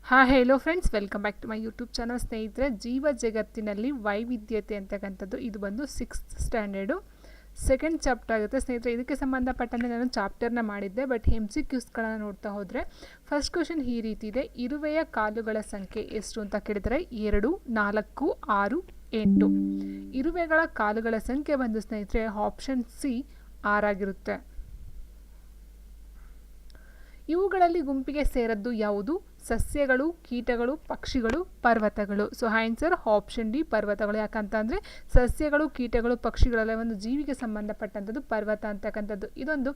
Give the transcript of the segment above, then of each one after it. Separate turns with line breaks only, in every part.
Hello friends, welcome back to my YouTube channel. ಸ್ನೇಹಿತರೆ, ಜೀವ ಜಗತ್ತಿನಲ್ಲಿ ವೈವಿಧ್ಯತೆ ಅಂತಕ್ಕಂಥದ್ದು ಇದು ಬಂದು 6th ಸ್ಟ್ಯಾಂಡರ್ಡು ಸೆಕೆಂಡ್ ಚಾಪ್ಟರ್ ಆಗುತ್ತೆ. ಸ್ನೇಹಿತರೆ, ಇದಕ್ಕೆ ಸಂಬಂಧಪಟ್ಟಂತೆ ನಾನು ಚಾಪ್ಟರ್ನ ಮಾಡಿದ್ದೆ, ಬಟ್ MCQಸ್ಗಳನ್ನು ನೋಡ್ತಾ ಹೋದರೆ ಫಸ್ಟ್ ಕ್ವಶನ್ ಈ ರೀತಿ ಇದೆ. ಇರುವೆಯ ಕಾಲುಗಳ ಸಂಖ್ಯೆ ಎಷ್ಟು ಅಂತ ಕೇಳಿದರೆ 2, 4, 6, 8. ಇರುವೆಗಳ ಕಾಲುಗಳ ಸಂಖ್ಯೆ ಬಂದು ಸ್ನೇಹಿತರೆ ಆಪ್ಷನ್ ಸಿ 6 ಆಗಿರುತ್ತೆ. ಇವುಗಳಲ್ಲಿ ಗುಂಪಿಗೆ ಸೇರದ್ದು ಯಾವುದು? ಸಸ್ಯಗಳು, ಕೀಟಗಳು, ಪಕ್ಷಿಗಳು, ಪರ್ವತಗಳು. ಸೊ ಆನ್ಸರ್ ಆಪ್ಷನ್ ಡಿ ಪರ್ವತಗಳು. ಯಾಕಂತಂದರೆ ಸಸ್ಯಗಳು, ಕೀಟಗಳು, ಪಕ್ಷಿಗಳೆಲ್ಲ ಒಂದು ಜೀವಿಗೆ ಸಂಬಂಧಪಟ್ಟಂಥದ್ದು ಪರ್ವತ ಅಂತಕ್ಕಂಥದ್ದು ಇದೊಂದು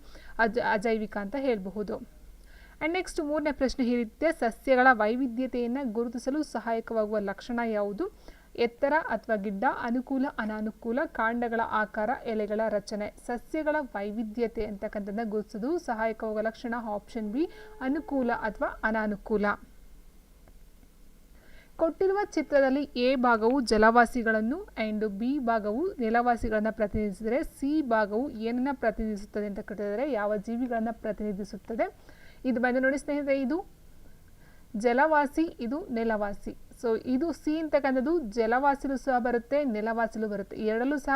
ಅಜೈವಿಕ ಅಂತ ಹೇಳಬಹುದು. ಆ್ಯಂಡ್ ನೆಕ್ಸ್ಟ್ ಮೂರನೇ ಪ್ರಶ್ನೆ ಹೀರಿದೆ. ಸಸ್ಯಗಳ ವೈವಿಧ್ಯತೆಯನ್ನು ಗುರುತಿಸಲು ಸಹಾಯಕವಾಗುವ ಲಕ್ಷಣ ಯಾವುದು? ಎತ್ತರ ಅಥವಾ ಗಿಡ್ಡ, ಅನುಕೂಲ ಅನಾನುಕೂಲ, ಕಾಂಡಗಳ ಆಕಾರ, ಎಲೆಗಳ ರಚನೆ. ಸಸ್ಯಗಳ ವೈವಿಧ್ಯತೆ ಅಂತಕ್ಕಂಥದ್ದನ್ನ ಗುರುತಿಸಲು ಸಹಾಯಕವಾಗುವ ಲಕ್ಷಣ ಆಪ್ಷನ್ ಬಿ ಅನುಕೂಲ ಅಥವಾ ಅನಾನುಕೂಲ. ಕೊಟ್ಟಿರುವ ಚಿತ್ರದಲ್ಲಿ ಎ ಭಾಗವು ಜಲವಾಸಿಗಳನ್ನು ಆ್ಯಂಡ್ ಬಿ ಭಾಗವು ನೆಲವಾಸಿಗಳನ್ನು ಪ್ರತಿನಿಧಿಸಿದರೆ ಸಿ ಭಾಗವು ಏನನ್ನು ಪ್ರತಿನಿಧಿಸುತ್ತದೆ ಅಂತ ಕೇಳಿದರೆ ಯಾವ ಜೀವಿಗಳನ್ನು ಪ್ರತಿನಿಧಿಸುತ್ತದೆ? ಇದು ಬಂದು ನೋಡಿ ಸ್ನೇಹಿತರೆ, ಇದು ಜಲವಾಸಿ, ಇದು ನೆಲವಾಸಿ. ಸೊ ಇದು ಸಿ ಅಂತಕ್ಕಂಥದ್ದು ಜಲವಾಸಿಲು ಸಹ ಬರುತ್ತೆ, ನೆಲವಾಸಿಲು ಬರುತ್ತೆ. ಎರಡಲ್ಲೂ ಸಹ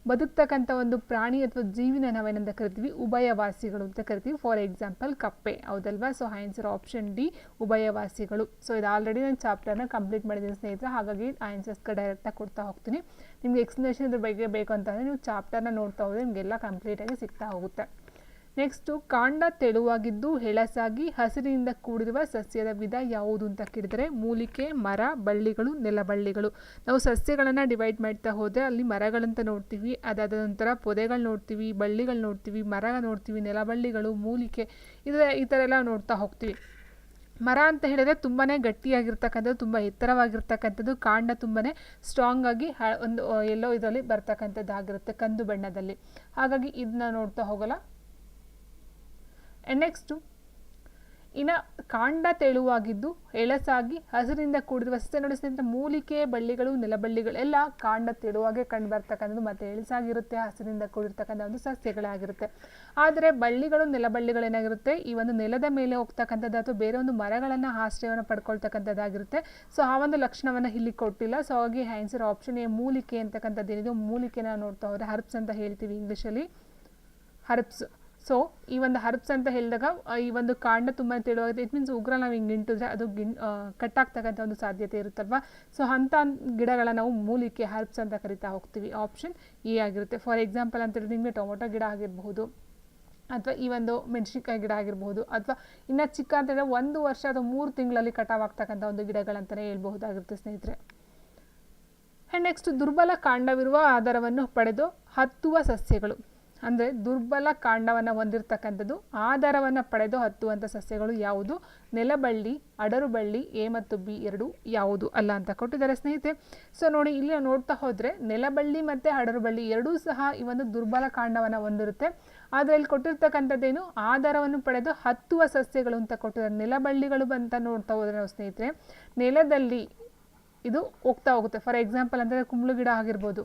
ಬದುಕ್ತಕ್ಕಂಥ ಒಂದು ಪ್ರಾಣಿ ಅಥವಾ ಜೀವಿನ ನಾವೇನಂತ ಕರಿತೀವಿ? ಉಭಯವಾಸಿಗಳು ಅಂತ ಕರಿತೀವಿ. ಫಾರ್ ಎಕ್ಸಾಂಪಲ್ ಕಪ್ಪೆ, ಹೌದಲ್ವಾ? ಸೊ ಆನ್ಸರ್ ಆಪ್ಷನ್ ಡಿ ಉಭಯವಾಸಿಗಳು. ಸೊ ಇದು ಆಲ್ರೆಡಿ ನಾನು ಚಾಪ್ಟರ್ನ ಕಂಪ್ಲೀಟ್ ಮಾಡಿದ್ದೀನಿ ಸ್ನೇಹಿತರೆ, ಹಾಗಾಗಿ ಆನ್ಸರ್ಸ್ಗೆ ಡೈರೆಕ್ಟಾಗಿ ಕೊಡ್ತಾ ಹೋಗ್ತೀನಿ. ನಿಮಗೆ ಎಕ್ಸ್ಪ್ಲನೇಷನ್ ಇದ್ರ ಬಗ್ಗೆ ಬೇಕು ಅಂತಂದರೆ ನೀವು ಚಾಪ್ಟರ್ನ ನೋಡ್ತಾ ಹೋದರೆ ನಿಮಗೆಲ್ಲ ಕಂಪ್ಲೀಟಾಗಿ ಸಿಗ್ತಾ ಹೋಗುತ್ತೆ. ನೆಕ್ಸ್ಟು, ಕಾಂಡ ತೆಳುವಾಗಿದ್ದು ಹೆಳಸಾಗಿ ಹಸಿರಿನಿಂದ ಕೂಡಿರುವ ಸಸ್ಯದ ವಿಧ ಯಾವುದು ಅಂತ ಕೇಳಿದರೆ ಮೂಲಿಕೆ, ಮರ, ಬಳ್ಳಿಗಳು, ನೆಲಬಳ್ಳಿಗಳು. ನಾವು ಸಸ್ಯಗಳನ್ನು ಡಿವೈಡ್ ಮಾಡ್ತಾ ಹೋದರೆ ಅಲ್ಲಿ ಮರಗಳಂತ ನೋಡ್ತೀವಿ, ಅದಾದ ನಂತರ ಪೊದೆಗಳು ನೋಡ್ತೀವಿ, ಬಳ್ಳಿಗಳು ನೋಡ್ತೀವಿ, ಮರ ನೋಡ್ತೀವಿ, ನೆಲಬಳ್ಳಿಗಳು, ಮೂಲಿಕೆ, ಈ ಥರ ಎಲ್ಲ ನೋಡ್ತಾ ಹೋಗ್ತೀವಿ. ಮರ ಅಂತ ಹೇಳಿದರೆ ತುಂಬಾ ಗಟ್ಟಿಯಾಗಿರ್ತಕ್ಕಂಥದ್ದು, ತುಂಬ ಎತ್ತರವಾಗಿರ್ತಕ್ಕಂಥದ್ದು, ಕಾಂಡ ತುಂಬಾ ಸ್ಟ್ರಾಂಗ್ ಆಗಿ ಒಂದು ಎಲ್ಲೋ ಇದರಲ್ಲಿ ಬರ್ತಕ್ಕಂಥದ್ದಾಗಿರುತ್ತೆ ಕಂದು ಬಣ್ಣದಲ್ಲಿ. ಹಾಗಾಗಿ ಇದನ್ನ ನೋಡ್ತಾ ಹೋಗಲ್ಲ. ನೆಕ್ಸ್ಟು, ಇನ್ನು ಕಾಂಡ ತೆಳುವಾಗಿದ್ದು ಎಳಸಾಗಿ ಹಸಿರಿಂದ ಕೂಡಿರುವ ಸಸ್ಯ ನೋಡಿ ಸ್ನೇಹಿತರೆ, ಮೂಲಿಕೆ, ಬಳ್ಳಿಗಳು, ನೆಲಬಳ್ಳಿಗಳು ಎಲ್ಲ ಕಾಂಡ ತೆಳುವಾಗೆ ಕಂಡು ಬರ್ತಕ್ಕಂಥದ್ದು ಮತ್ತು ಎಳಸಾಗಿರುತ್ತೆ, ಹಸಿರಿಂದ ಕೂಡಿರ್ತಕ್ಕಂಥ ಒಂದು ಸಸ್ಯಗಳಾಗಿರುತ್ತೆ. ಆದರೆ ಬಳ್ಳಿಗಳು, ನೆಲಬಳ್ಳಿಗಳು ಏನಾಗಿರುತ್ತೆ? ಈ ಒಂದು ನೆಲದ ಮೇಲೆ ಹೋಗ್ತಕ್ಕಂಥದ್ದು ಅಥವಾ ಬೇರೆ ಒಂದು ಮರಗಳನ್ನು ಆಶ್ರಯವನ್ನು ಪಡ್ಕೊಳ್ತಕ್ಕಂಥದ್ದಾಗಿರುತ್ತೆ. ಸೊ ಆ ಒಂದು ಲಕ್ಷಣವನ್ನು ಇಲ್ಲಿ ಕೊಟ್ಟಿಲ್ಲ. ಸೊ ಹಾಗಾಗಿ ಆನ್ಸರ್ ಆಪ್ಷನ್ ಎ ಮೂಲಿಕೆ ಅಂತಕ್ಕಂಥದ್ದು ಏನಿದೆ ಮೂಲಿಕೆನ ನೋಡ್ತಾ ಹೋದರೆ ಹರ್ಬ್ಸ್ ಅಂತ ಹೇಳ್ತೀವಿ ಇಂಗ್ಲೀಷಲ್ಲಿ, ಹರ್ಬ್ಸ್. ಸೊ ಈ ಒಂದು ಹರ್ಬ್ಸ್ ಅಂತ ಹೇಳಿದಾಗ ಈ ಒಂದು ಕಾಂಡ ತುಂಬ ತೆಳುವಾಗುತ್ತೆ. ಇಟ್ ಮೀನ್ಸ್ ಉಗ್ರ ನಾವು ಹಿಂಗೆ ಇಂಟಿದ್ರೆ ಅದು ಕಟ್ಟಾಗ್ತಕ್ಕಂಥ ಒಂದು ಸಾಧ್ಯತೆ ಇರುತ್ತಲ್ವ. ಸೊ ಅಂಥ ಗಿಡಗಳ ನಾವು ಮೂಲಿಕೆ, ಹರ್ಬ್ಸ್ ಅಂತ ಕರಿತಾ ಹೋಗ್ತೀವಿ. ಆಪ್ಷನ್ ಎ ಆಗಿರುತ್ತೆ. ಫಾರ್ ಎಕ್ಸಾಂಪಲ್ ಅಂತ ಹೇಳಿದ್ರೆ ನಿಮಗೆ ಟೊಮೊಟೊ ಗಿಡ ಆಗಿರಬಹುದು, ಅಥವಾ ಈ ಒಂದು ಮೆಣಸಿನ್ಕಾಯಿ ಗಿಡ ಆಗಿರ್ಬೋದು, ಅಥವಾ ಇನ್ನು ಚಿಕ್ಕ ಅಂತ ಹೇಳಿದ್ರೆ 1 ವರ್ಷ ಅಥವಾ 3 ತಿಂಗಳಲ್ಲಿ ಕಟಾವಾಗ್ತಕ್ಕಂಥ ಒಂದು ಗಿಡಗಳಂತಲೇ ಹೇಳ್ಬಹುದಾಗಿರುತ್ತೆ ಸ್ನೇಹಿತರೆ. ಆ್ಯಂಡ್ ನೆಕ್ಸ್ಟ್, ದುರ್ಬಲ ಕಾಂಡವಿರುವ ಆಧಾರವನ್ನು ಪಡೆದು ಹತ್ತುವ ಸಸ್ಯಗಳು. ಅಂದರೆ ದುರ್ಬಲ ಕಾಂಡವನ್ನು ಹೊಂದಿರತಕ್ಕಂಥದ್ದು, ಆಧಾರವನ್ನು ಪಡೆದು ಹತ್ತುವಂಥ ಸಸ್ಯಗಳು ಯಾವುದು? ನೆಲಬಳ್ಳಿ, ಅಡರುಬಳ್ಳಿ, ಎ ಮತ್ತು ಬಿ ಎರಡು ಯಾವುದು ಅಲ್ಲ ಅಂತ ಕೊಟ್ಟಿದ್ದಾರೆ ಸ್ನೇಹಿತರೆ. ಸೊ ನೋಡಿ, ಇಲ್ಲಿ ನಾವು ನೋಡ್ತಾ ಹೋದರೆ ನೆಲಬಳ್ಳಿ ಮತ್ತು ಅಡರುಬಳ್ಳಿ ಎರಡೂ ಸಹ ಈ ಒಂದು ದುರ್ಬಲ ಕಾಂಡವನ್ನು ಹೊಂದಿರುತ್ತೆ. ಆದರೆ ಇಲ್ಲಿ ಕೊಟ್ಟಿರ್ತಕ್ಕಂಥದ್ದೇನು? ಆಧಾರವನ್ನು ಪಡೆದು ಹತ್ತುವ ಸಸ್ಯಗಳು ಅಂತ ಕೊಟ್ಟಿದ್ದಾರೆ. ನೆಲಬಳ್ಳಿಗಳು ಅಂತ ನೋಡ್ತಾ ಹೋದರೆ ನಾವು ಸ್ನೇಹಿತರೆ, ನೆಲದಲ್ಲಿ ಇದು ಹೋಗ್ತಾ ಹೋಗುತ್ತೆ. ಫಾರ್ ಎಕ್ಸಾಂಪಲ್ ಅಂದರೆ ಕುಂಬಳು ಗಿಡ ಆಗಿರ್ಬೋದು,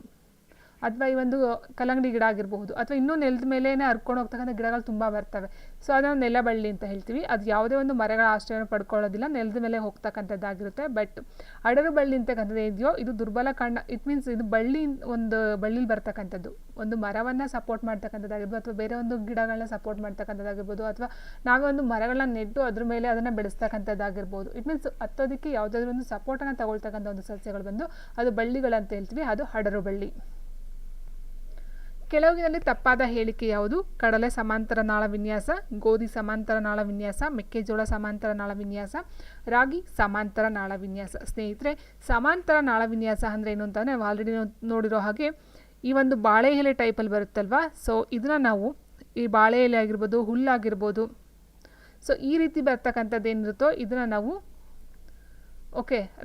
ಅಥವಾ ಈ ಒಂದು ಕಲ್ಲಂಗಡಿ ಗಿಡ ಆಗಿರಬಹುದು, ಅಥವಾ ಇನ್ನೂ ನೆಲದ ಮೇಲೆ ಹರ್ಕೊಂಡು ಹೋಗ್ತಕ್ಕಂಥ ಗಿಡಗಳು ತುಂಬ ಬರ್ತವೆ. ಸೊ ಅದನ್ನು ನೆಲಬಳ್ಳಿ ಅಂತ ಹೇಳ್ತೀವಿ. ಅದು ಯಾವುದೇ ಒಂದು ಮರಗಳ ಆಶ್ರಯವನ್ನು ಪಡ್ಕೊಳ್ಳೋದಿಲ್ಲ, ನೆಲದ ಮೇಲೆ ಹೋಗ್ತಕ್ಕಂಥದ್ದಾಗಿರುತ್ತೆ. ಬಟ್ ಅಡರು ಬಳ್ಳಿ ಅಂತಕ್ಕಂಥದ್ದು ಇದೆಯೋ ಇದು ದುರ್ಬಲ ಕಾಂಡ. ಇಟ್ ಮೀನ್ಸ್ ಇದು ಒಂದು ಬಳ್ಳಿಲಿ ಬರ್ತಕ್ಕಂಥದ್ದು, ಒಂದು ಮರವನ್ನು ಸಪೋರ್ಟ್ ಮಾಡ್ತಕ್ಕಂಥದ್ದಾಗಿರ್ಬೋದು, ಅಥವಾ ಬೇರೆ ಒಂದು ಗಿಡಗಳನ್ನ ಸಪೋರ್ಟ್ ಮಾಡ್ತಕ್ಕಂಥದ್ದಾಗಿರ್ಬೋದು, ಅಥವಾ ನಾವೇ ಒಂದು ಮರಗಳನ್ನ ನೆಟ್ಟು ಅದ್ರ ಮೇಲೆ ಅದನ್ನು ಬೆಳೆಸ್ತಕ್ಕಂಥದ್ದಾಗಿರ್ಬೋದು. ಇಟ್ ಮೀನ್ಸ್ ಹತ್ತೋದಕ್ಕೆ ಯಾವುದಾದ್ರೂ ಒಂದು ಸಪೋರ್ಟನ್ನು ತಗೊಳ್ತಕ್ಕಂಥ ಒಂದು ಸಸ್ಯಗಳು ಬಂದು ಅದು ಬಳ್ಳಿಗಳಂತ ಹೇಳ್ತೀವಿ, ಅದು ಅಡರು ಬಳ್ಳಿ. ಕೆಳಗಿನಲ್ಲಿ ತಪ್ಪಾದ ಹೇಳಿಕೆ ಯಾವುದು? ಕಡಲೆ ಸಮಾಂತರ ನಾಳ ವಿನ್ಯಾಸ, ಗೋಧಿ ಸಮಾಂತರ ನಾಳ ವಿನ್ಯಾಸ, ಮೆಕ್ಕೆಜೋಳ ಸಮಾಂತರ ನಾಳ ವಿನ್ಯಾಸ, ರಾಗಿ ಸಮಾಂತರ ನಾಳ ವಿನ್ಯಾಸ. ಸ್ನೇಹಿತರೆ, ಸಮಾಂತರ ನಾಳ ವಿನ್ಯಾಸ ಅಂದರೆ ಏನು ಅಂತಂದರೆ ನಾವು ಆಲ್ರೆಡಿ ನೋಡಿರೋ ಹಾಗೆ ಈ ಒಂದು ಬಾಳೆ ಎಲೆ ಟೈಪಲ್ಲಿ ಬರುತ್ತಲ್ವಾ. ಸೊ ಇದನ್ನು ನಾವು ಈ ಬಾಳೆ ಎಲೆ ಆಗಿರ್ಬೋದು, ಹುಲ್ಲಾಗಿರ್ಬೋದು, ಸೊ ಈ ರೀತಿ ಬರ್ತಕ್ಕಂಥದ್ದು ಏನಿರುತ್ತೋ ಇದನ್ನು ನಾವು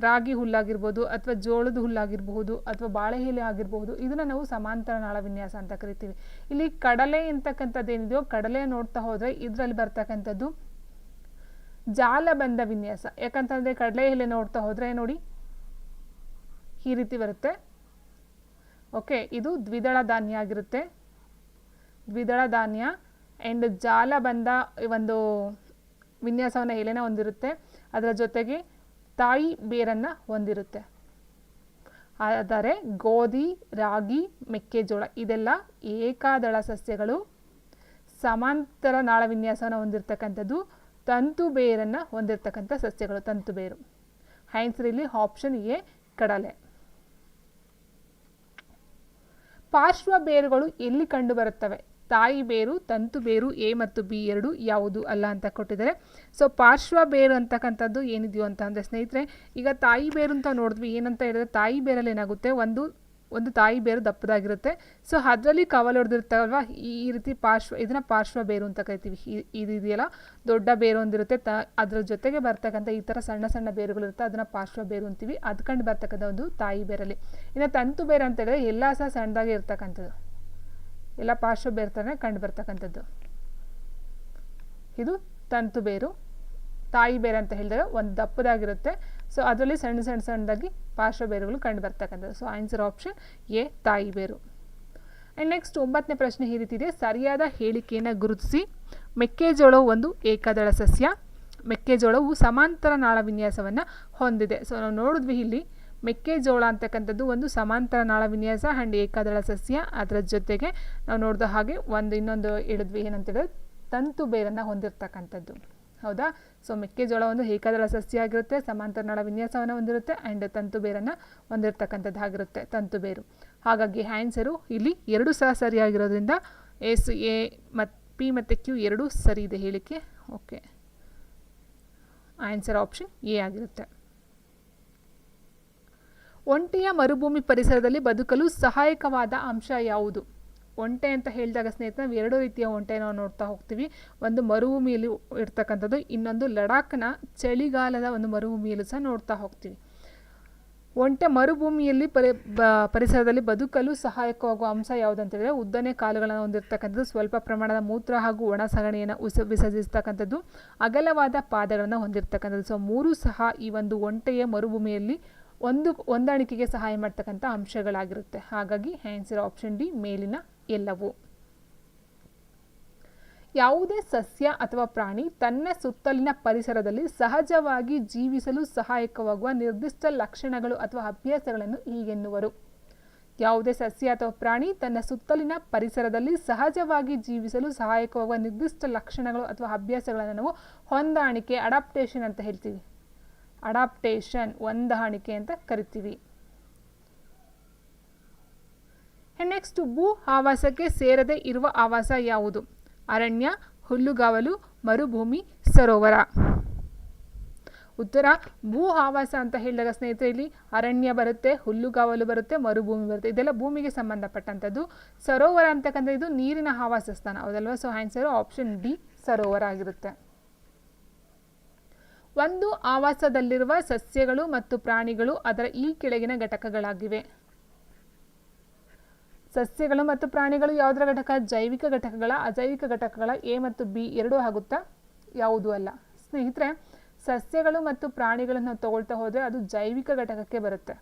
ರಾಗಿ ಹುಲ್ಲಾಗಿರ್ಬೋದು, ಅಥವಾ ಜೋಳದ ಹುಲ್ಲಾಗಿರಬಹುದು, ಅಥವಾ ಬಾಳೆ ಎಲೆ ಆಗಿರಬಹುದು, ಇದನ್ನು ನಾವು ಸಮಾಂತರ ನಾಳ ವಿನ್ಯಾಸ ಅಂತ ಕರಿತೀವಿ. ಇಲ್ಲಿ ಕಡಲೆ ಅಂತಕ್ಕಂಥದ್ದು ಏನಿದೆಯೋ ಕಡಲೆ ನೋಡ್ತಾ ಹೋದರೆ ಇದರಲ್ಲಿ ಬರ್ತಕ್ಕಂಥದ್ದು ಜಾಲಬಂಧ ವಿನ್ಯಾಸ. ಯಾಕಂತಂದರೆ ಕಡಲೆ ಎಲೆ ನೋಡ್ತಾ ಹೋದರೆ ನೋಡಿ ಈ ರೀತಿ ಬರುತ್ತೆ. ಇದು ದ್ವಿದಳ ಧಾನ್ಯ ಆಗಿರುತ್ತೆ. ದ್ವಿದಳ ಧಾನ್ಯ ಆ್ಯಂಡ್ ಜಾಲಬಂಧ ಒಂದು ವಿನ್ಯಾಸವನ್ನು ಎಲೆನ ಹೊಂದಿರುತ್ತೆ, ಅದರ ಜೊತೆಗೆ ತಾಯಿ ಬೇರನ್ನು ಹೊಂದಿರುತ್ತೆ. ಆದರೆ ಗೋಧಿ, ರಾಗಿ, ಮೆಕ್ಕೆಜೋಳ ಇದೆಲ್ಲ ಏಕದಳ ಸಸ್ಯಗಳು. ಸಮಾಂತರ ನಾಳ ವಿನ್ಯಾಸವನ್ನು ಹೊಂದಿರತಕ್ಕಂಥದ್ದು ತಂತು ಬೇರನ್ನು ಹೊಂದಿರತಕ್ಕಂಥ ಸಸ್ಯಗಳು, ತಂತು ಬೇರು. ಆನ್ಸರ್ ಇಲ್ಲಿ ಆಪ್ಷನ್ ಎ ಕಡಲೆ. ಪಾರ್ಶ್ವ ಬೇರುಗಳು ಎಲ್ಲಿ ಕಂಡು ಬರುತ್ತವೆ? ತಾಯಿ ಬೇರು, ತಂತು ಬೇರು, ಎ ಮತ್ತು ಬಿ ಎರಡು ಯಾವುದು ಅಲ್ಲ ಅಂತ ಕೊಟ್ಟಿದ್ದಾರೆ. ಸೊ ಪಾರ್ಶ್ವ ಬೇರು ಅಂತಕ್ಕಂಥದ್ದು ಏನಿದೆಯೋ ಅಂತ ಅಂದರೆ ಸ್ನೇಹಿತರೆ, ಈಗ ತಾಯಿ ಬೇರು ಅಂತ ನೋಡಿದ್ವಿ. ಏನಂತ ಹೇಳಿದ್ರೆ ತಾಯಿ ಬೇರಲ್ಲಿ ಏನಾಗುತ್ತೆ, ಒಂದು ತಾಯಿ ಬೇರು ದಪ್ಪದಾಗಿರುತ್ತೆ. ಸೊ ಅದರಲ್ಲಿ ಕವಲು ಹೊಡೆದಿರ್ತಾವಲ್ವ, ಈ ರೀತಿ ಇದನ್ನು ಪಾರ್ಶ್ವ ಬೇರು ಅಂತ ಕರಿತೀವಿ. ಇದು ಇದೆಯಲ್ಲ, ದೊಡ್ಡ ಬೇರು ಹೊಂದಿರುತ್ತೆ, ಅದರ ಜೊತೆಗೆ ಬರ್ತಕ್ಕಂಥ ಈ ಥರ ಸಣ್ಣ ಸಣ್ಣ ಬೇರುಗಳಿರುತ್ತೆ, ಅದನ್ನು ಪಾರ್ಶ್ವ ಬೇರು ಅಂತೀವಿ. ಅದು ಕಂಡು ಬರ್ತಕ್ಕಂಥ ಒಂದು ತಾಯಿ ಬೇರಲ್ಲಿ. ಇನ್ನು ತಂತು ಬೇರು ಅಂತ ಹೇಳಿದ್ರೆ ಎಲ್ಲ ಸಹ ಸಣ್ಣದಾಗಿ ಇರ್ತಕ್ಕಂಥದ್ದು, ಎಲ್ಲ ಪಾರ್ಶ್ವ ಬೇರು ಥರನೇ ಕಂಡು ಬರ್ತಕ್ಕಂಥದ್ದು. ಇದು ತಂತು ಬೇರು. ತಾಯಿ ಬೇರು ಅಂತ ಹೇಳಿದ್ರೆ ಒಂದು ದಪ್ಪದಾಗಿರುತ್ತೆ. ಸೊ ಅದರಲ್ಲಿ ಸಣ್ಣದಾಗಿ ಪಾರ್ಶ್ವ ಬೇರುಗಳು ಕಂಡು ಬರ್ತಕ್ಕಂಥದ್ದು. ಸೊ ಆನ್ಸರ್ ಆಪ್ಷನ್ ಎ ತಾಯಿ ಬೇರು. ಆ್ಯಂಡ್ ನೆಕ್ಸ್ಟ್ 9ನೇ ಪ್ರಶ್ನೆ ಈ ರೀತಿ ಇದೆ. ಸರಿಯಾದ ಹೇಳಿಕೆಯನ್ನು ಗುರುತಿಸಿ. ಮೆಕ್ಕೆಜೋಳವು ಒಂದು ಏಕದಳ ಸಸ್ಯ. ಮೆಕ್ಕೆಜೋಳವು ಸಮಾಂತರ ನಾಳ ವಿನ್ಯಾಸವನ್ನು ಹೊಂದಿದೆ. ಸೊ ನಾವು ನೋಡಿದ್ವಿ ಇಲ್ಲಿ ಮೆಕ್ಕೆಜೋಳ ಅಂತಕ್ಕಂಥದ್ದು ಒಂದು ಸಮಾಂತರ ನಾಳ ವಿನ್ಯಾಸ ಆ್ಯಂಡ್ ಏಕದಳ ಸಸ್ಯ. ಅದರ ಜೊತೆಗೆ ನಾವು ನೋಡಿದ ಹಾಗೆ ಇನ್ನೊಂದು ಹೇಳಿದ್ವಿ, ಏನಂತೇಳಿದ್ರೆ ತಂತು ಬೇರನ್ನು ಹೊಂದಿರತಕ್ಕಂಥದ್ದು. ಹೌದಾ? ಸೊ ಮೆಕ್ಕೆಜೋಳ ಒಂದು ಏಕದಳ ಸಸ್ಯ ಆಗಿರುತ್ತೆ, ಸಮಾಂತರ ನಾಳ ವಿನ್ಯಾಸವನ್ನು ಹೊಂದಿರುತ್ತೆ ಆ್ಯಂಡ್ ತಂತು ಬೇರನ್ನು ಹೊಂದಿರತಕ್ಕಂಥದ್ದು ಆಗಿರುತ್ತೆ, ತಂತು ಬೇರು. ಹಾಗಾಗಿ ಆನ್ಸರು ಇಲ್ಲಿ ಎರಡು ಸಹ ಸರಿಯಾಗಿರೋದ್ರಿಂದ ಎ ಮತ್ತು ಪಿ ಮತ್ತು ಕ್ಯೂ ಎರಡೂ ಸರಿ ಇದೆ ಹೇಳಿಕೆ. ಓಕೆ, ಆನ್ಸರ್ ಆಪ್ಷನ್ ಎ ಆಗಿರುತ್ತೆ. ಒಂಟೆಯ ಮರುಭೂಮಿ ಪರಿಸರದಲ್ಲಿ ಬದುಕಲು ಸಹಾಯಕವಾದ ಅಂಶ ಯಾವುದು? ಒಂಟೆ ಅಂತ ಹೇಳಿದಾಗ ಸ್ನೇಹಿತರೆ ನಾವು ಎರಡು ರೀತಿಯ ಒಂಟೆ ನಾವು ನೋಡ್ತಾ ಹೋಗ್ತೀವಿ. ಒಂದು ಮರುಭೂಮಿಯಲ್ಲಿ ಇರ್ತಕ್ಕಂಥದ್ದು, ಇನ್ನೊಂದು ಲಡಾಖ್ನ ಚಳಿಗಾಲದ ಒಂದು ಮರುಭೂಮಿಯಲ್ಲೂ ಸಹ ನೋಡ್ತಾ ಹೋಗ್ತೀವಿ. ಒಂಟೆ ಮರುಭೂಮಿಯಲ್ಲಿ ಪರಿಸರದಲ್ಲಿ ಬದುಕಲು ಸಹಾಯಕವಾಗುವ ಅಂಶ ಯಾವುದಂತೇಳಿದ್ರೆ ಉದ್ದನೆ ಕಾಲುಗಳನ್ನು ಹೊಂದಿರತಕ್ಕಂಥದ್ದು, ಸ್ವಲ್ಪ ಪ್ರಮಾಣದ ಮೂತ್ರ ಹಾಗೂ ಒಣ ಸಗಣಿಯನ್ನು ವಿಸರ್ಜಿಸ್ತಕ್ಕಂಥದ್ದು, ಅಗಲವಾದ ಪಾದಗಳನ್ನು ಹೊಂದಿರತಕ್ಕಂಥದ್ದು. ಸೊ ಮೂರೂ ಸಹ ಈ ಒಂದು ಒಂಟೆಯ ಮರುಭೂಮಿಯಲ್ಲಿ ಹೊಂದಾಣಿಕೆಗೆ ಸಹಾಯ ಮಾಡ್ತಕ್ಕಂಥ ಅಂಶಗಳಾಗಿರುತ್ತೆ. ಹಾಗಾಗಿ ಆನ್ಸರ್ ಆಪ್ಷನ್ ಡಿ ಮೇಲಿನ ಎಲ್ಲವೂ. ಯಾವುದೇ ಸಸ್ಯ ಅಥವಾ ಪ್ರಾಣಿ ತನ್ನ ಸುತ್ತಲಿನ ಪರಿಸರದಲ್ಲಿ ಸಹಜವಾಗಿ ಜೀವಿಸಲು ಸಹಾಯಕವಾಗುವ ನಿರ್ದಿಷ್ಟ ಲಕ್ಷಣಗಳು ಅಥವಾ ಅಭ್ಯಾಸಗಳನ್ನು ಹೀಗೆನ್ನುವರು. ಯಾವುದೇ ಸಸ್ಯ ಅಥವಾ ಪ್ರಾಣಿ ತನ್ನ ಸುತ್ತಲಿನ ಪರಿಸರದಲ್ಲಿ ಸಹಜವಾಗಿ ಜೀವಿಸಲು ಸಹಾಯಕವಾಗುವ ನಿರ್ದಿಷ್ಟ ಲಕ್ಷಣಗಳು ಅಥವಾ ಅಭ್ಯಾಸಗಳನ್ನು ನಾವು ಹೊಂದಾಣಿಕೆ, ಅಡಾಪ್ಟೇಷನ್ ಅಂತ ಹೇಳ್ತೀವಿ. ಅಡಾಪ್ಟೇಷನ್, ಹೊಂದಾಣಿಕೆ ಅಂತ ಕರಿತೀವಿ. ನೆಕ್ಸ್ಟ್, ಭೂ ಆವಾಸಕ್ಕೆ ಸೇರದೇ ಇರುವ ಆವಾಸ ಯಾವುದು? ಅರಣ್ಯ, ಹುಲ್ಲುಗಾವಲು, ಮರುಭೂಮಿ, ಸರೋವರ. ಉತ್ತರ ಭೂ ಆವಾಸ ಅಂತ ಹೇಳಿದಾಗ ಸ್ನೇಹಿತರೆ ಇಲ್ಲಿ ಅರಣ್ಯ ಬರುತ್ತೆ, ಹುಲ್ಲುಗಾವಲು ಬರುತ್ತೆ, ಮರುಭೂಮಿ ಬರುತ್ತೆ. ಇದೆಲ್ಲ ಭೂಮಿಗೆ ಸಂಬಂಧಪಟ್ಟಂಥದ್ದು. ಸರೋವರ ಅಂತಕ್ಕಂಥ ಇದು ನೀರಿನ ಆವಾಸ ಸ್ಥಾನ, ಹೌದಲ್ವಾ? ಸೊ ಆನ್ಸರ್ ಆಪ್ಷನ್ ಡಿ ಸರೋವರ ಆಗಿರುತ್ತೆ. ಒಂದು ಆವಾಸದಲ್ಲಿರುವ ಸಸ್ಯಗಳು ಮತ್ತು ಪ್ರಾಣಿಗಳು ಅದರ ಈ ಕೆಳಗಿನ ಘಟಕಗಳಾಗಿವೆ. ಸಸ್ಯಗಳು ಮತ್ತು ಪ್ರಾಣಿಗಳು ಯಾವುದರ ಘಟಕ? ಜೈವಿಕ ಘಟಕಗಳ, ಅಜೈವಿಕ ಘಟಕಗಳ. ಎ ಮತ್ತು ಬಿ ಎರಡೂ ಆಗುತ್ತಾ? ಯಾವುದೂ ಅಲ್ಲ. ಸ್ನೇಹಿತರೆ, ಸಸ್ಯಗಳು ಮತ್ತು ಪ್ರಾಣಿಗಳನ್ನು ನಾವು ತಗೊಳ್ತಾ ಹೋದರೆ ಅದು ಜೈವಿಕ ಘಟಕಕ್ಕೆ ಬರುತ್ತೆ.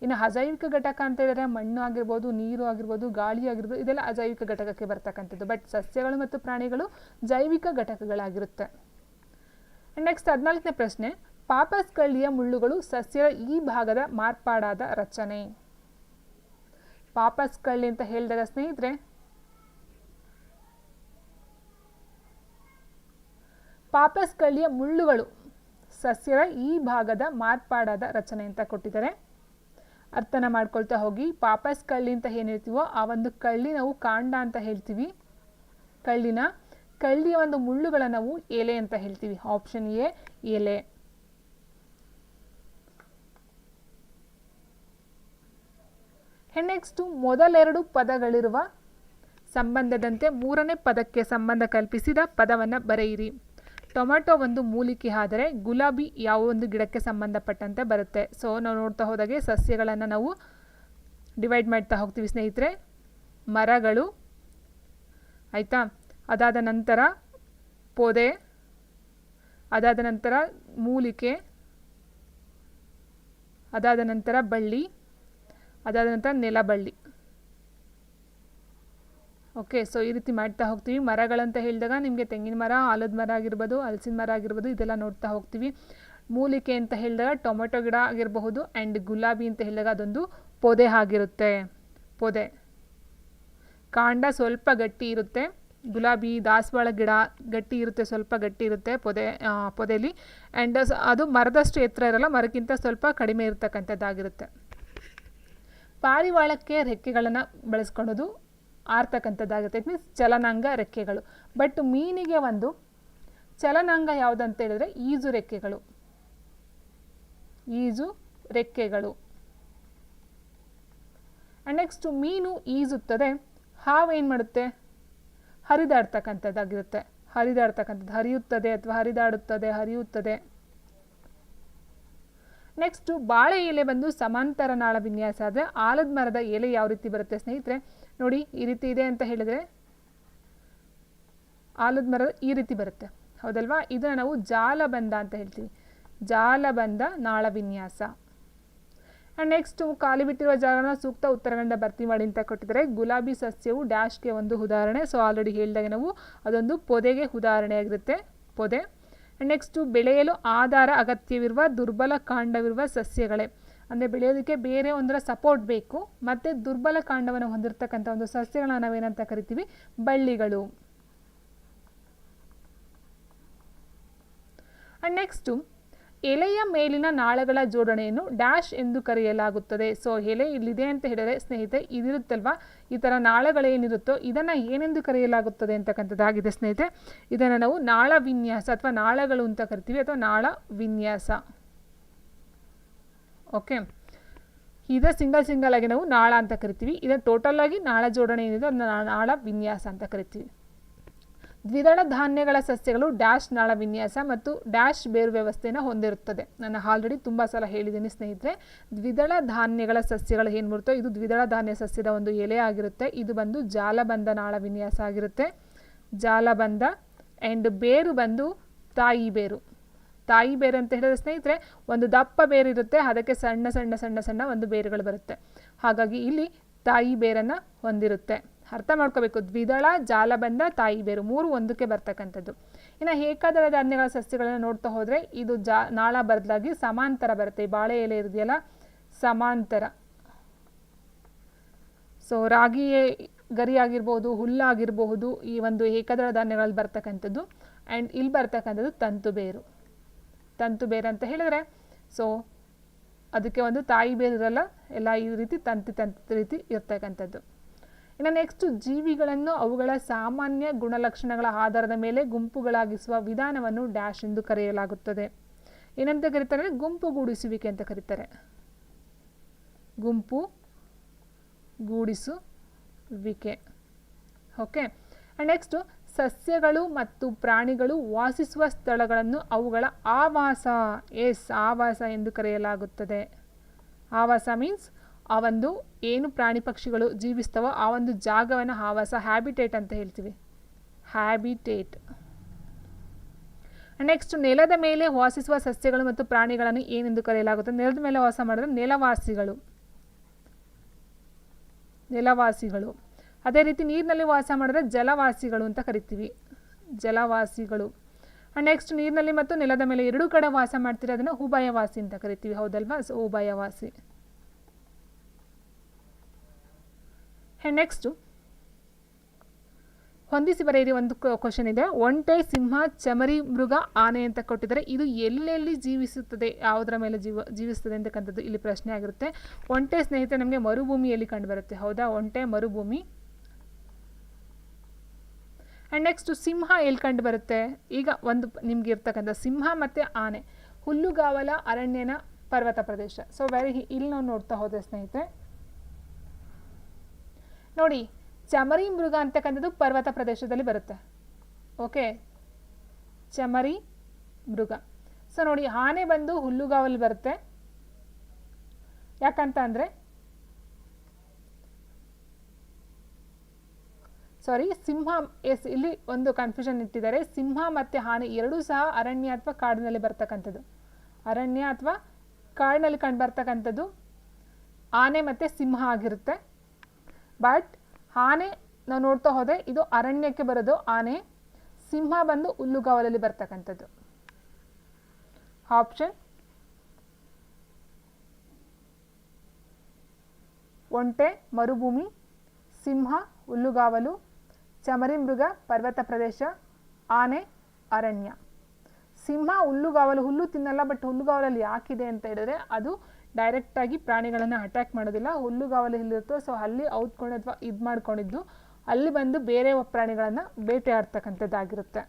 ಇನ್ನು ಅಜೈವಿಕ ಘಟಕ ಅಂತ ಹೇಳಿದ್ರೆ ಮಣ್ಣು ಆಗಿರ್ಬೋದು, ನೀರು ಆಗಿರ್ಬೋದು, ಗಾಳಿ ಆಗಿರ್ಬೋದು, ಇದೆಲ್ಲ ಅಜೈವಿಕ ಘಟಕಕ್ಕೆ ಬರ್ತಕ್ಕಂಥದ್ದು. ಬಟ್ ಸಸ್ಯಗಳು ಮತ್ತು ಪ್ರಾಣಿಗಳು ಜೈವಿಕ ಘಟಕಗಳಾಗಿರುತ್ತೆ. ನೆಕ್ಸ್ಟ್ 14ನೇ ಪ್ರಶ್ನೆ. ಪಾಪಸ್ ಕಳ್ಳಿಯ ಮುಳ್ಳುಗಳು ಸಸ್ಯದ ಈ ಭಾಗದ ಮಾರ್ಪಾಡಾದ ರಚನೆ. ಪಾಪಸ್ ಕಳ್ಳಿ ಅಂತ ಹೇಳಿದಾಗ ಸ್ನೇಹಿತರೆ ಪಾಪಸ್ ಕಳ್ಳಿಯ ಮುಳ್ಳುಗಳು ಸಸ್ಯದ ಈ ಭಾಗದ ಮಾರ್ಪಾಡಾದ ರಚನೆ ಅಂತ ಕೊಟ್ಟಿದ್ದಾರೆ. ಅರ್ಥನ ಮಾಡ್ಕೊಳ್ತಾ ಹೋಗಿ. ಪಾಪಸ್ ಕಳ್ಳಿ ಅಂತ ಏನು ಹೇಳ್ತೀವೋ ಆ ಒಂದು ಕಳ್ಳಿ ನಾವು ಕಾಂಡ ಅಂತ ಹೇಳ್ತೀವಿ. ಕಳ್ಳಿಯ ಒಂದು ಮುಳ್ಳುಗಳ ನಾವು ಎಲೆ ಅಂತ ಹೇಳ್ತೀವಿ. ಆಪ್ಷನ್ ಎ ಎಲೆ. ನೆಕ್ಸ್ಟ್, ಮೊದಲೆರಡು ಪದಗಳಿರುವ ಸಂಬಂಧದಂತೆ ಮೂರನೇ ಪದಕ್ಕೆ ಸಂಬಂಧ ಕಲ್ಪಿಸಿದ ಪದವನ್ನು ಬರೆಯಿರಿ. ಟೊಮೆಟೊ ಒಂದು ಮೂಲಿಕೆ ಆದರೆ ಗುಲಾಬಿ ಯಾವ ಒಂದು ಗಿಡಕ್ಕೆ ಸಂಬಂಧಪಟ್ಟಂತೆ ಬರುತ್ತೆ? ಸೊ ನಾವು ನೋಡ್ತಾ ಹೋದಾಗೆ ಸಸ್ಯಗಳನ್ನು ನಾವು ಡಿವೈಡ್ ಮಾಡ್ತಾ ಹೋಗ್ತೀವಿ ಸ್ನೇಹಿತರೆ. ಮರಗಳು, ಆಯಿತಾ, ಅದಾದ ನಂತರ ಪೊದೆ, ಅದಾದ ನಂತರ ಮೂಲಿಕೆ, ಅದಾದ ನಂತರ ಬಳ್ಳಿ, ಅದಾದ ನಂತರ ನೆಲಬಳ್ಳಿ. ಓಕೆ, ಸೊ ಈ ರೀತಿ ಮಾಡ್ತಾ ಹೋಗ್ತೀವಿ. ಮರಗಳಂತ ಹೇಳಿದಾಗ ನಿಮಗೆ ತೆಂಗಿನ ಮರ, ಆಲದ ಮರ ಆಗಿರ್ಬೋದು, ಹಲಸಿನ ಮರ ಆಗಿರ್ಬೋದು, ಇದೆಲ್ಲ ನೋಡ್ತಾ ಹೋಗ್ತೀವಿ. ಮೂಲಿಕೆ ಅಂತ ಹೇಳಿದಾಗ ಟೊಮೆಟೊ ಗಿಡ ಆಗಿರಬಹುದು. ಆ್ಯಂಡ್ ಗುಲಾಬಿ ಅಂತ ಹೇಳಿದಾಗ ಅದೊಂದು ಪೊದೆ ಆಗಿರುತ್ತೆ. ಪೊದೆ ಕಾಂಡ ಸ್ವಲ್ಪ ಗಟ್ಟಿ ಇರುತ್ತೆ. ಗುಲಾಬಿ, ದಾಸವಾಳ ಗಿಡ ಗಟ್ಟಿ ಇರುತ್ತೆ, ಸ್ವಲ್ಪ ಗಟ್ಟಿ ಇರುತ್ತೆ ಪೊದೆಯಲ್ಲಿ. ಆ್ಯಂಡ್ ಅದು ಮರದಷ್ಟು ಎತ್ತರ ಇರಲ್ಲ, ಮರಕ್ಕಿಂತ ಸ್ವಲ್ಪ ಕಡಿಮೆ ಇರ್ತಕ್ಕಂಥದ್ದಾಗಿರುತ್ತೆ. ಪಾರಿವಾಳಕ್ಕೆ ರೆಕ್ಕೆಗಳನ್ನು ಬಳಸ್ಕೊಳ್ಳೋದು ಆರ್ತಕ್ಕಂಥದ್ದಾಗುತ್ತೆ. ಇಟ್ ಮೀನ್ಸ್ ಚಲನಾಂಗ ರೆಕ್ಕೆಗಳು. ಬಟ್ ಮೀನಿಗೆ ಒಂದು ಚಲನಾಂಗ ಯಾವುದಂತ ಹೇಳಿದ್ರೆ ಈಜು ರೆಕ್ಕೆಗಳು. ಈಜು ರೆಕ್ಕೆಗಳು. ಆ್ಯಂಡ್ ನೆಕ್ಸ್ಟ್ ಮೀನು ಈಜುತ್ತದೆ, ಹಾವು ಏನು ಮಾಡುತ್ತೆ? ಹರಿದಾಡ್ತಕ್ಕಂಥದ್ದಾಗಿರುತ್ತೆ. ಹರಿಯುತ್ತದೆ ಅಥವಾ ಹರಿಯುತ್ತದೆ. ನೆಕ್ಸ್ಟು ಬಾಳೆ ಎಲೆ ಬಂದು ಸಮಾಂತರ ನಾಳ ವಿನ್ಯಾಸ ಆದರೆ ಆಲದ ಮರದ ಎಲೆ ಯಾವ ರೀತಿ ಬರುತ್ತೆ ಸ್ನೇಹಿತರೆ? ನೋಡಿ, ಈ ರೀತಿ ಇದೆ ಅಂತ ಹೇಳಿದರೆ ಆಲದ ಮರ ಈ ರೀತಿ ಬರುತ್ತೆ, ಹೌದಲ್ವಾ? ಇದನ್ನು ನಾವು ಜಾಲಬಂಧ ಅಂತ ಹೇಳ್ತೀವಿ. ಜಾಲಬಂಧ ನಾಳ ವಿನ್ಯಾಸ. ಆ್ಯಂಡ್ ನೆಕ್ಸ್ಟು ಖಾಲಿ ಬಿಟ್ಟಿರುವ ಜಾಗನ ಸೂಕ್ತ ಉತ್ತರಗಳಿಂದ ಭರ್ತಿ ಮಾಡಿ ಅಂತ ಕೊಟ್ಟಿದ್ದಾರೆ. ಗುಲಾಬಿ ಸಸ್ಯವು ಡ್ಯಾಶ್ಗೆ ಒಂದು ಉದಾಹರಣೆ. ಸೊ ಆಲ್ರೆಡಿ ಹೇಳಿದಾಗ ನಾವು ಅದೊಂದು ಪೊದೆಗೆ ಉದಾಹರಣೆ ಆಗಿರುತ್ತೆ, ಪೊದೆ. ಆ್ಯಂಡ್ ನೆಕ್ಸ್ಟು ಬೆಳೆಯಲು ಆಧಾರ ಅಗತ್ಯವಿರುವ ದುರ್ಬಲ ಕಾಂಡವಿರುವ ಸಸ್ಯಗಳೇ. ಅಂದರೆ ಬೆಳೆಯೋದಕ್ಕೆ ಬೇರೆ ಒಂದರ ಸಪೋರ್ಟ್ ಬೇಕು, ಮತ್ತು ದುರ್ಬಲ ಕಾಂಡವನ್ನು ಹೊಂದಿರತಕ್ಕಂಥ ಒಂದು ಸಸ್ಯಗಳನ್ನ ನಾವೇನಂತ ಕರಿತೀವಿ? ಬಳ್ಳಿಗಳು. ಆ್ಯಂಡ್ ನೆಕ್ಸ್ಟು ಎಲೆಯ ಮೇಲಿನ ನಾಳಗಳ ಜೋಡಣೆಯನ್ನು ಡ್ಯಾಶ್ ಎಂದು ಕರೆಯಲಾಗುತ್ತದೆ. ಸೊ ಎಲೆ ಇಲ್ಲಿದೆ ಅಂತ ಹೇಳಿದರೆ ಸ್ನೇಹಿತರೆ, ಇದಿರುತ್ತಲ್ವಾ, ಈ ಥರ ನಾಳಗಳೇನಿರುತ್ತೋ ಇದನ್ನು ಏನೆಂದು ಕರೆಯಲಾಗುತ್ತದೆ ಅಂತಕ್ಕಂಥದ್ದಾಗಿದೆ ಸ್ನೇಹಿತರೆ. ಇದನ್ನು ನಾವು ನಾಳ ವಿನ್ಯಾಸ ಅಥವಾ ನಾಳಗಳು ಅಂತ ಕರಿತೀವಿ, ಅಥವಾ ನಾಳ ವಿನ್ಯಾಸ. ಓಕೆ, ಇದು ಸಿಂಗಲ್ ಆಗಿ ನಾವು ನಾಳ ಅಂತ ಕರಿತೀವಿ. ಇದನ್ನು ಟೋಟಲ್ ಆಗಿ ನಾಳ ಜೋಡಣೆ ಏನಿದೆ ಅದನ್ನು ನಾಳ ವಿನ್ಯಾಸ ಅಂತ ಕರಿತೀವಿ. ದ್ವಿದಳ ಧಾನ್ಯಗಳ ಸಸ್ಯಗಳು ಡ್ಯಾಶ್ ನಾಳ ವಿನ್ಯಾಸ ಮತ್ತು ಡ್ಯಾಶ್ ಬೇರು ವ್ಯವಸ್ಥೆಯನ್ನು ಹೊಂದಿರುತ್ತದೆ. ನಾನು ಆಲ್ರೆಡಿ ತುಂಬ ಸಲ ಹೇಳಿದ್ದೀನಿ ಸ್ನೇಹಿತರೆ. ದ್ವಿದಳ ಧಾನ್ಯಗಳ ಸಸ್ಯಗಳು ಏನು ಬರುತ್ತೋ ಇದು ದ್ವಿದಳ ಧಾನ್ಯ ಸಸ್ಯದ ಒಂದು ಎಲೆ ಆಗಿರುತ್ತೆ. ಇದು ಬಂದು ಜಾಲಬಂಧ ನಾಳ ವಿನ್ಯಾಸ ಆಗಿರುತ್ತೆ, ಜಾಲಬಂಧ. ಆ್ಯಂಡ್ ಬೇರು ಬಂದು ತಾಯಿ ಬೇರು. ತಾಯಿ ಬೇರು ಅಂತ ಹೇಳಿದ್ರೆ ಸ್ನೇಹಿತರೆ, ಒಂದು ದಪ್ಪ ಬೇರು ಇರುತ್ತೆ, ಅದಕ್ಕೆ ಸಣ್ಣ ಸಣ್ಣ ಸಣ್ಣ ಸಣ್ಣ ಒಂದು ಬೇರುಗಳು ಬರುತ್ತೆ. ಹಾಗಾಗಿ ಇಲ್ಲಿ ತಾಯಿ ಬೇರನ್ನು ಹೊಂದಿರುತ್ತೆ. ಅರ್ಥ ಮಾಡ್ಕೋಬೇಕು, ದ್ವಿದಳ, ಜಾಲಬಂಧ, ತಾಯಿ ಬೇರು ಮೂರು ಒಂದಕ್ಕೆ ಬರ್ತಕ್ಕಂಥದ್ದು. ಇನ್ನು ಏಕದಳ ಧಾನ್ಯಗಳ ಸಸ್ಯಗಳನ್ನು ನೋಡ್ತಾ ಹೋದರೆ ಇದು ನಾಳ ಬದಲಾಗಿ ಸಮಾಂತರ ಬರುತ್ತೆ. ಈ ಬಾಳೆ ಎಲೆ ಇದೆಯಲ್ಲ, ಸಮಾಂತರ. ಸೊ ರಾಗಿ ಗರಿ ಆಗಿರ್ಬೋದು, ಹುಲ್ಲಾಗಿರಬಹುದು, ಈ ಒಂದು ಏಕದಳ ಧಾನ್ಯಗಳಲ್ಲಿ ಬರ್ತಕ್ಕಂಥದ್ದು. ಆ್ಯಂಡ್ ಇಲ್ಲಿ ಬರ್ತಕ್ಕಂಥದ್ದು ತಂತು ಬೇರು. ತಂತು ಬೇರು ಅಂತ ಹೇಳಿದ್ರೆ ಸೊ ಅದಕ್ಕೆ ಒಂದು ತಾಯಿ ಬೇರು ಇರಲ್ಲ, ಎಲ್ಲ ಈ ರೀತಿ ತಂತು ರೀತಿ ಇರ್ತಕ್ಕಂಥದ್ದು. ಇನ್ನು ನೆಕ್ಸ್ಟ್ ಜೀವಿಗಳನ್ನು ಅವುಗಳ ಸಾಮಾನ್ಯ ಗುಣಲಕ್ಷಣಗಳ ಆಧಾರದ ಮೇಲೆ ಗುಂಪುಗಳಾಗಿಸುವ ವಿಧಾನವನ್ನು ಡ್ಯಾಶ್ ಎಂದು ಕರೆಯಲಾಗುತ್ತದೆ. ಏನಂತ ಕರೀತಾರೆ? ಗುಂಪುಗೂಡಿಸುವಿಕೆ ಅಂತ ಕರೀತಾರೆ. ಗುಂಪುಗೂಡಿಸುವಿಕೆ. ಓಕೆ. ಆ್ಯಂಡ್ ನೆಕ್ಸ್ಟು ಸಸ್ಯಗಳು ಮತ್ತು ಪ್ರಾಣಿಗಳು ವಾಸಿಸುವ ಸ್ಥಳಗಳನ್ನು ಅವುಗಳ ಆವಾಸ, ಆವಾಸ ಎಂದು ಕರೆಯಲಾಗುತ್ತದೆ. ಆವಾಸ ಮೀನ್ಸ್ ಆ ಒಂದು ಏನು ಪ್ರಾಣಿ ಪಕ್ಷಿಗಳು ಜೀವಿಸ್ತವೋ ಆ ಒಂದು ಜಾಗವನ್ನು ಆವಾಸ, ಹ್ಯಾಬಿಟೇಟ್ ಅಂತ ಹೇಳ್ತೀವಿ, ಹ್ಯಾಬಿಟೇಟ್. ನೆಕ್ಸ್ಟ್ ನೆಲದ ಮೇಲೆ ವಾಸಿಸುವ ಸಸ್ಯಗಳು ಮತ್ತು ಪ್ರಾಣಿಗಳನ್ನು ಏನೆಂದು ಕರೆಯಲಾಗುತ್ತದೆ? ನೆಲದ ಮೇಲೆ ವಾಸ ಮಾಡಿದ್ರೆ ನೆಲವಾಸಿಗಳು, ನೆಲವಾಸಿಗಳು. ಅದೇ ರೀತಿ ನೀರಿನಲ್ಲಿ ವಾಸ ಮಾಡಿದ್ರೆ ಜಲವಾಸಿಗಳು ಅಂತ ಕರಿತೀವಿ, ಜಲವಾಸಿಗಳು. ನೆಕ್ಸ್ಟ್ ನೀರಿನಲ್ಲಿ ಮತ್ತು ನೆಲದ ಮೇಲೆ ಎರಡೂ ಕಡೆ ವಾಸ ಮಾಡ್ತೀರಿ, ಅದನ್ನು ಉಭಯವಾಸಿ ಅಂತ ಕರಿತೀವಿ, ಹೌದಲ್ವಾ? ಸೊ ಉಭಯವಾಸಿ. ನೆಕ್ಸ್ಟು ಹೊಂದಿಸಿ ಬರೆಯಿರಿ. ಒಂದು ಕ್ವಶನ್ ಇದೆ. ಒಂಟೆ, ಸಿಂಹ, ಚಮರಿ ಮೃಗ, ಆನೆ ಅಂತ ಕೊಟ್ಟಿದ್ದಾರೆ. ಇದು ಎಲ್ಲೆಲ್ಲಿ ಜೀವಿಸುತ್ತದೆ, ಯಾವುದರ ಮೇಲೆ ಜೀವಿಸ್ತದೆ ಅಂತಕ್ಕಂಥದ್ದು ಇಲ್ಲಿ ಪ್ರಶ್ನೆ ಆಗಿರುತ್ತೆ. ಒಂಟೆ ಸ್ನೇಹಿತರೆ ನಮಗೆ ಮರುಭೂಮಿಯಲ್ಲಿ ಕಂಡುಬರುತ್ತೆ, ಹೌದಾ? ಒಂಟೆ ಮರುಭೂಮಿ. ಆ್ಯಂಡ್ ನೆಕ್ಸ್ಟು ಸಿಂಹ ಎಲ್ಲಿ ಕಂಡು ಬರುತ್ತೆ? ಈಗ ಒಂದು ನಿಮ್ಗೆ ಇರ್ತಕ್ಕಂಥ ಸಿಂಹ ಮತ್ತು ಆನೆ ಹುಲ್ಲುಗಾವಲ ಅರಣ್ಯನ ಪರ್ವತ ಪ್ರದೇಶ. ಸೊ ಇಲ್ಲಿ ನಾವು ನೋಡ್ತಾ ಹೋದ್ರೆ ಸ್ನೇಹಿತರೆ ನೋಡಿ, ಚಮರಿ ಮೃಗ ಅಂತಕ್ಕಂಥದ್ದು ಪರ್ವತ ಪ್ರದೇಶದಲ್ಲಿ ಬರುತ್ತೆ. ಓಕೆ, ಚಮರಿ ಮೃಗ. ಸೊ ನೋಡಿ, ಆನೆ ಬಂದು ಹುಲ್ಲುಗಾವಲು ಬರುತ್ತೆ. ಯಾಕಂತ ಅಂದರೆ ಸಿಂಹ, ಇಲ್ಲಿ ಒಂದು ಕನ್ಫ್ಯೂಷನ್ ಇಟ್ಟಿದ್ದಾರೆ. ಸಿಂಹ ಮತ್ತು ಆನೆ ಎರಡೂ ಸಹ ಅರಣ್ಯ ಅಥವಾ ಕಾಡಿನಲ್ಲಿ ಬರ್ತಕ್ಕಂಥದ್ದು, ಅರಣ್ಯ ಅಥವಾ ಕಾಡಿನಲ್ಲಿ ಕಂಡು ಬರ್ತಕ್ಕಂಥದ್ದು ಆನೆ ಮತ್ತು ಸಿಂಹ ಆಗಿರುತ್ತೆ. ಬಟ್ ಆನೆ ನಾವು ನೋಡ್ತಾ ಹೋದರೆ ಇದು ಅರಣ್ಯಕ್ಕೆ ಬರೋದು ಆನೆ, ಸಿಂಹ ಬಂದು ಹುಲ್ಲುಗಾವಲಲ್ಲಿ ಬರ್ತಕ್ಕಂಥದ್ದು. ಆಪ್ಷನ್ ಒಂಟೆ ಮರುಭೂಮಿ, ಸಿಂಹ ಹುಲ್ಲುಗಾವಲು, ಚಮರಿಮೃಗ ಪರ್ವತ ಪ್ರದೇಶ, ಆನೆ ಅರಣ್ಯ. ಸಿಂಹ ಹುಲ್ಲುಗಾವಲು, ಹುಲ್ಲು ತಿನ್ನಲ್ಲ, ಬಟ್ ಹುಲ್ಲುಗಾವಲಲ್ಲಿ ಯಾಕಿದೆ ಅಂತ ಹೇಳಿದ್ರೆ ಅದು ಡೈರೆಕ್ಟಾಗಿ ಪ್ರಾಣಿಗಳನ್ನು ಅಟ್ಯಾಕ್ ಮಾಡೋದಿಲ್ಲ. ಹುಲ್ಲುಗಾವಲು ಇಲ್ಲಿರುತ್ತೋ ಸೊ ಅಲ್ಲಿ ಔತ್ಕೊಂಡು ಅಥವಾ ಇದು ಮಾಡ್ಕೊಂಡಿದ್ದು ಅಲ್ಲಿ ಬಂದು ಬೇರೆ ಪ್ರಾಣಿಗಳನ್ನು ಬೇಟೆಯಾಡ್ತಕ್ಕಂಥದ್ದಾಗಿರುತ್ತೆ.